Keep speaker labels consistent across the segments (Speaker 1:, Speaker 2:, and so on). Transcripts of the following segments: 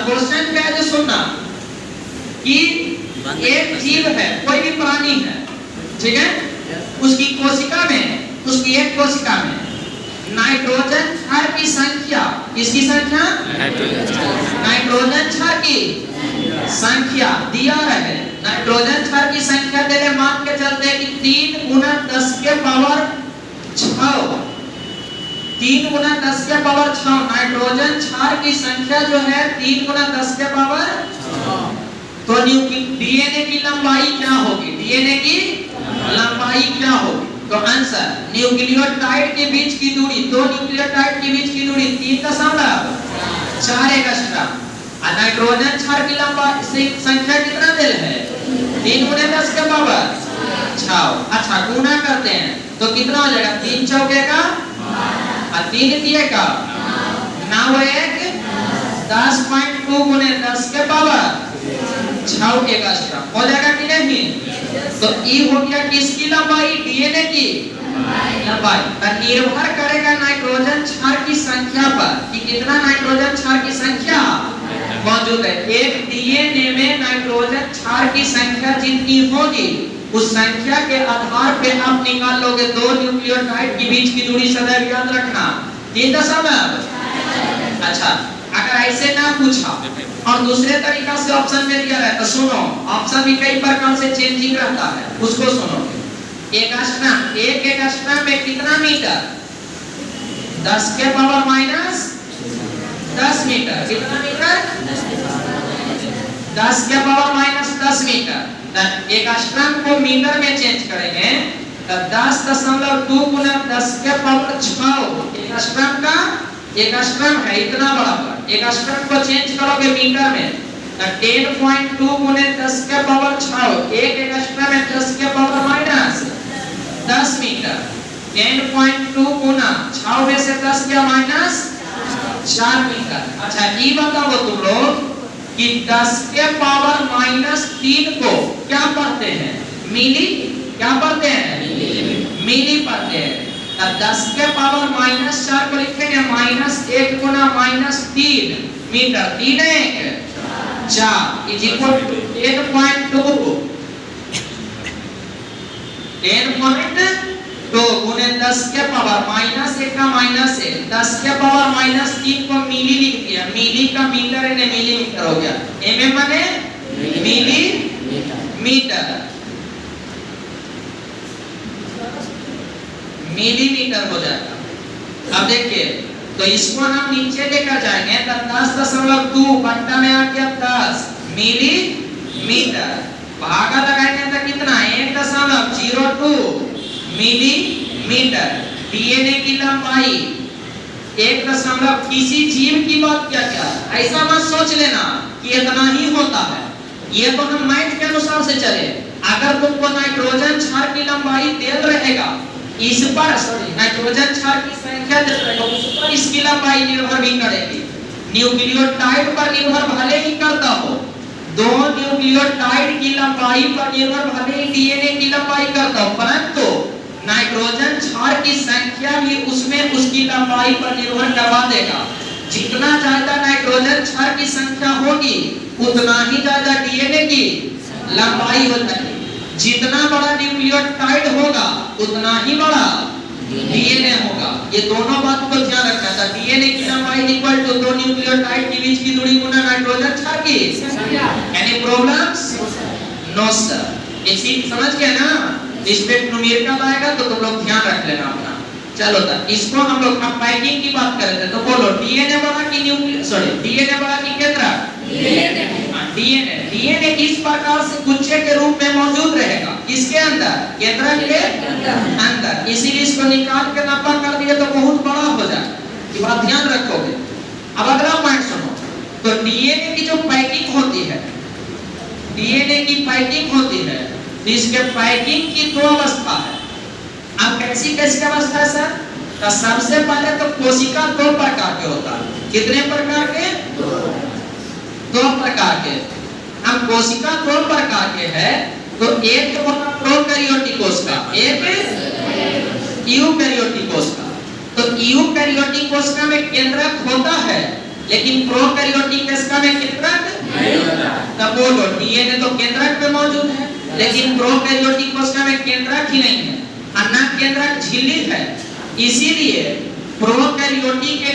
Speaker 1: Question क्या है जो सुनना कि एक जीव है, कोई भी प्राणी है, ठीक है, उसकी कोशिका में, उसकी एक कोशिका में नाइट्रोजन क्षार की संख्या, किसकी संख्या? नाइट्रोजन क्षार की संख्या दिया रहे। नाइट्रोजन क्षार की संख्या दे रहे, मान के चलते हैं कि 3 गुना 10 के पावर 6, 3 गुना 10 के पावर 6 नाइट्रोजन क्षार की संख्या जो है 3 गुना 10 के पावर 6। तो डीएनए की लंबाई क्या होगी? डीएनए की लंबाई क्या होगी? तो आंसर न्यूक्लियोटाइड के बीच की दूरी, दो न्यूक्लियोटाइड के बीच की दूरी 3.4 एंगस्ट्रॉम। नाइट्रोजन क्षार की लंबाई संख्या कितना दिल है? 3 गुना 10 के पावर 6। अच्छा गुना करते हैं तो कितना हो जाएगा? 3 चौके का और 3 दिए का 9 1 10.2 गुने 10 के पावर 6 एंगस्ट्रॉम हो जाएगा कि नहीं? तो ई हो गया किसकी लंबाई? डीएनए की लंबाई। तो निर्भर करेगा नाइट्रोजन क्षार की संख्या पर कि कितना नाइट्रोजन क्षार की संख्या मौजूद है। एक डीएनए में नाइट्रोजन क्षार की संख्या जितनी होगी उस संख्या के आधार पे आप निकाल लोगे दो न्यूक्लियोटाइड के बीच की दूरी। सदैव याद रखना 3.4। अच्छा अगर ऐसे ना पूछा और दूसरे तरीका से ऑप्शन में दिया है तो सुनो, ऑप्शन भी कई प्रकार से चेंजिंग रहता है, उसको सुनो। एक एंगस्ट्रॉम में कितना मीटर? 10 के पावर माइनस 10 मीटर। कितना मीटर? 10 के पावर माइनस 10 मीटर। एंगस्ट्रॉम को मीटर में चेंज करेंगे तो 10.2 गुना 10 के पावर 6 एंगस्ट्रॉम का एंगस्ट्रॉम है इतना बड़ा। एंगस्ट्रॉम को चेंज करोगे मीटर में तो 10.2 गुने 10 के पावर 6, एक एंगस्ट्रॉम है 10 के पावर माइनस 10 मीटर। 10.2 गुना 6 में से 10 के माइनस 4 मीटर। अच्छा ये बताओ तुम लोग कि 10 के पावर माइनस 3 को क्या पढ़ते हैं? मिली। क्या पढ़ते हैं? मिली पढ़ते हैं। 10 के पावर माइनस 4 को लिखेंगे माइनस 1 गुना minus 3 metre. 3 1 4 is equal to 10.2 गुने 10 के पावर माइनस 1 का माइनस 1, 10 के पावर माइनस 3 को मिली लिख दिया। मिली का मीटर है ने मिलीमीटर हो गया। एमएम माने मिलीमीटर, मिलीमीटर हो जाएगा। अब देखिए तो इसको हम नीचे लेकर जाएंगे तो 10.2 बट्टा में आ गया 10 मिलीमीटर। भागा लगाएंगे तो कितना? 1.02 मिलीमीटर। डीएनए की लंबाई 1. किसी जीव की बात क्या क्या ऐसा मत सोच लेना कि इतना ही होता है। ये तो हम मैथ के अनुसार से चले। अगर तुमको नाइट्रोजन क्षार की लंबाई दिया रहेगा इस पर नाइट्रोजन क्षार की संख्या दे रहेगा उस पर इसकी लंबाई निर्भर भी करेगी। न्यूक्लियोटाइड पर निर्भर भले ही करता हो, दो न्यूक्लियोटाइड की लंबाई पर निर्भर भले ही डीएनए की लंबाई करता हो, परंतु नाइट्रोजन क्षार की संख्या भी उसमें उसकी लंबाई पर निर्भर करवा देगा। जितना ज्यादा नाइट्रोजन क्षार की संख्या होगी उतना ही ज्यादा डीएनए की लंबाई हो जाएगी। जितना बड़ा न्यूक्लियोटाइड होगा उतना ही बड़ा डीएनए होगा। ये दोनों बात को ध्यान रखना था। डीएनए की लंबाई इक्वल टू दो न्यूक्लियोटाइड के बीच की दूरी गुना नाइट्रोजन क्षार की संख्या। Any problems? No sir. इसी समझ गए ना? इस पे न्यूमेरिकल आएगा तो तुम लोग ध्यान रख लेना अपना। चलो तक इसको हम लोग अब पैकिंग की बात कर रहे थे तो बोलो डीएनए बड़ा कि डीएनए बड़ा कि केंद्रक? डीएनए किस प्रकार से गुच्छे के रूप में मौजूद रहेगा? किसके अंदर? केंद्रक के अंदर। इसीलिए इसको निकाल के 90 कर दिए तो बहुत बड़ा हो जाए। ये बात ध्यान रखोगे। अब अगला पॉइंट सुनो। तो डीएनए की जो पैकिंग होती है, डीएनए की पैकिंग होती है, तो इसके पैकिंग की दो अवस्था है। अब कैसी कैसी अवस्था है सर? तो सबसे पहले तो कोशिका दो प्रकार के होता है। कितने प्रकार के? दो प्रकार के। हम कोशिका दो प्रकार के है तो एक होता प्रोकैरियोटिक कोशिका, एक यूकैरियोटिक कोशिका। तो यूकैरियोटिक कोशिका में केंद्रक होता है लेकिन प्रोकैरियोटिक कोशिका में केंद्रक तब बोलो डीएनए तो केंद्रक में मौजूद है, लेकिन प्रोकैरियोटिक कोशिका में केंद्रक ही नहीं है, अन्नक केंद्रक झिल्ली है। इसीलिए प्रोकैरियोटिक के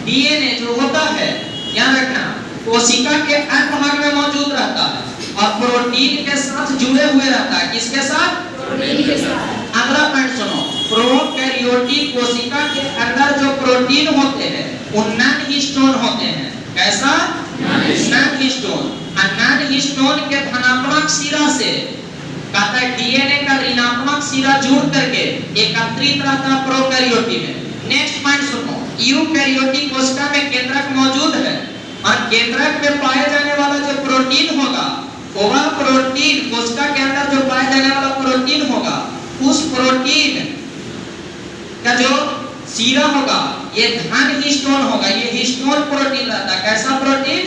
Speaker 1: डीएनए जो होता है, याद रखना, कोशिका के अंत भाग में मौजूद रहता है और प्रोटीन के साथ जुड़े हुए रहता है। किसके साथ? प्रोटीन के साथ। अगला पॉइंट सुनो, प्रोकैरियोटिक कोशिका के अंदर जो प्रोटीन होते हैं वो नॉन हिस्टोन होते हैं। कैसा? Non histone. नॉन हिस्टोन के धनात्मक सिरा से कहता है डीएनए का ऋणात्मक सिरा जुड़ करके एकत्रित रहता है प्रोकैरियोटिक में। नेक्स्ट पॉइंट सुनो, यूकैरियोटिक कोशिका में केंद्रक मौजूद है और केंद्रक में पाए जाने वाला जो प्रोटीन होगा, वह प्रोटीन कोशिका के अंदर जो पाए जाने वाला प्रोटीन होगा, उस प्रोटीन का जो सिरा होगा ये धन हिस्टोन होगा। ये हिस्टोन प्रोटीन रहता है। कैसा प्रोटीन?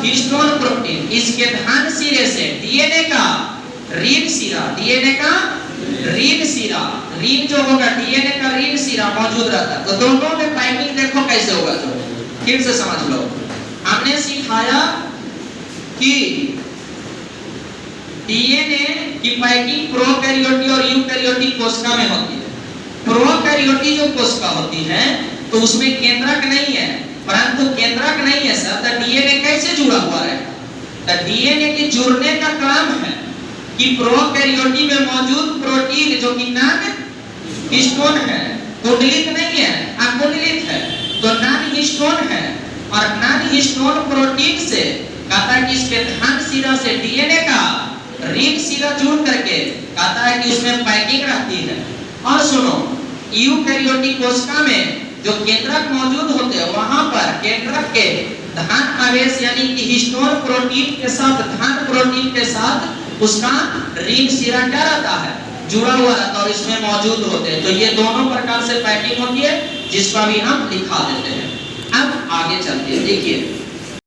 Speaker 1: Histone protein. इसके धन सिरे से डीएनए का ऋण सिरा, डीएनए का ऋण सिरा, ऋण जो होगा डीएनए का ऋण सिरा मौजूद रहता है। तो दोनों में टाइमिंग देखो कैसे होगा, तो फिर से समझ लो। हमने सिखाया कि डीएनए की पैकिंग प्रोकैरियोटिक और यूकैरियोटिक कोशिका में होती है। प्रोकैरियोटिक जो कोशिका होती है तो उसमें केंद्रक नहीं है, परंतु केंद्रक नहीं है सर, तो डीएनए कैसे जुड़ा हुआ है? तो डीएनए के जुड़ने का काम है कि प्रोकैरियोटिक में मौजूद प्रोटीन जो कि नॉन हिस्टोन है, कुंडलित नहीं है, अकुंडलित है, तो नॉन हिस्टोन है और नॉन हिस्टोन प्रोटीन से कहता है कि इसके धन सिरा से डीएनए का ऋण सिरा जुड़ करके कहता है कि उसमें पैकिंग रहती है। और सुनो, यूकैरियोटिक कोशिका में जो केंद्रक मौजूद होते हैं वहां पर केंद्रक के धन आवेश यानी कि हिस्टोन प्रोटीन के साथ धन प्रोटीन के साथ उसका ऋण सिरा क्या रहता है? जुड़ा हुआ रहता है और इसमें मौजूद होते हैं। तो ये दोनों प्रकार से पैकिंग होती है जिसका भी हम लिखा देते हैं। अब आगे चलते हैं, देखिए